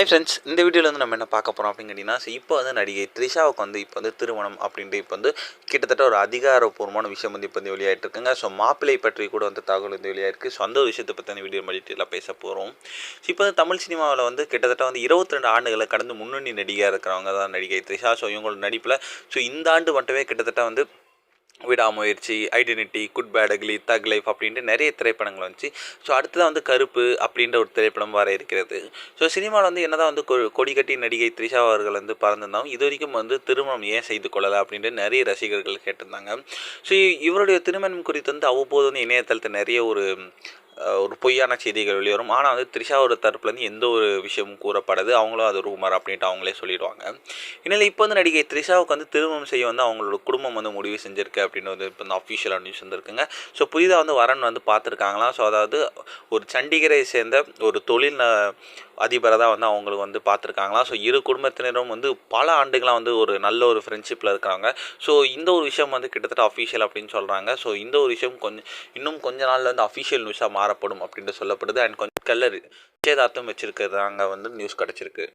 Hi friends, இந்த வீடியோவில் வந்து நம்ம என்ன பார்க்க போகிறோம் அப்படின்னு கேட்டிங்கன்னா, இப்போ வந்து நடிகை த்ரிஷாவுக்கு வந்து இப்போ வந்து திருமணம் அப்படின்ட்டு இப்போ வந்து கிட்டத்தட்ட ஒரு அதிகாரப்பூர்வமான விஷயம் வந்து இப்போ வந்து வெளியாகிட்டு இருக்குங்க. ஸோ மாப்பிள்ளை பற்றி கூட வந்து தகவல் வந்து வெளியாயிருக்கு. ஸோ அந்த ஒரு விஷயத்தை பற்றி அந்த வீடியோ டீட்டெயிலாக பேச போகிறோம். இப்போ வந்து தமிழ் சினிமாவில் வந்து கிட்டத்தட்ட வந்து 22 ஆண்டுகளை கடந்து முன்னணி நடிகையாக இருக்கிறவங்க தான் நடிகை த்ரிஷா. ஸோ இவங்களோட நடிப்பில் இந்த ஆண்டு மட்டுமே கிட்டத்தட்ட வந்து விடாமுயற்சி, ஐடென்டிட்டி, குட் பேட் அக்லி, தக் லைஃப் அப்படின்ட்டு நிறைய திரைப்படங்கள் வந்துச்சு. ஸோ அடுத்ததான் வந்து கருப்பு அப்படின்ற ஒரு திரைப்படம் வர இருக்கிறது. ஸோ சினிமாவில் வந்து என்னதான் வந்து கொடி கட்டி நடிகை த்ரிஷா அவர்கள் வந்து பறந்திருந்தாலும் இது வரைக்கும் வந்து திருமணம் ஏன் செய்து கொள்ளலை அப்படின்ட்டு நிறைய ரசிகர்கள் கேட்டிருந்தாங்க. ஸோ இவருடைய திருமணம் குறித்து வந்து அவ்வப்போது வந்து இணையதளத்தில் நிறைய ஒரு பொய்யான செய்திகள் வெளிவரும். ஆனால் வந்து த்ரிஷாவோட தரப்புலேருந்து எந்த ஒரு விஷயமும் கூறப்படாது. அவங்களும் அது ரூமர் அப்படின்ட்டு அவங்களே சொல்லிடுவாங்க. இதனால் இப்போ வந்து நடிகை த்ரிஷாவுக்கு வந்து திருமணம் செய்ய வந்து அவங்களோட குடும்பம் வந்து முடிவு செஞ்சுருக்கு அப்படின்னு வந்து இப்போ வந்து அஃபிஷியலாக நியூஸ் வந்துருக்குங்க. ஸோ புதிதாக வந்து வரன் வந்து பார்த்துருக்காங்களாம். ஸோ அதாவது ஒரு சண்டிகரை சேர்ந்த ஒரு தொழில் அதிபரை தான் வந்து அவங்களுக்கு வந்து பார்த்துருக்காங்களாம். ஸோ இரு குடும்பத்தினரும் வந்து பல ஆண்டுகளாக வந்து ஒரு நல்ல ஒரு ஃப்ரெண்ட்ஷிப்பில் இருக்காங்க. ஸோ இந்த ஒரு விஷயம் வந்து கிட்டத்தட்ட அஃபிஷியல் அப்படின்னு சொல்கிறாங்க. ஸோ இந்த ஒரு விஷயம் இன்னும் கொஞ்ச நாளில் வந்து அஃபிஷியல் நியூஸாக மாறப்படும் அப்படின்ட்டு சொல்லப்படுது. அண்ட் கொஞ்சம் நிச்சயதார்த்தம் வச்சுருக்கிறதாங்க வந்து நியூஸ் கிடச்சிருக்கு.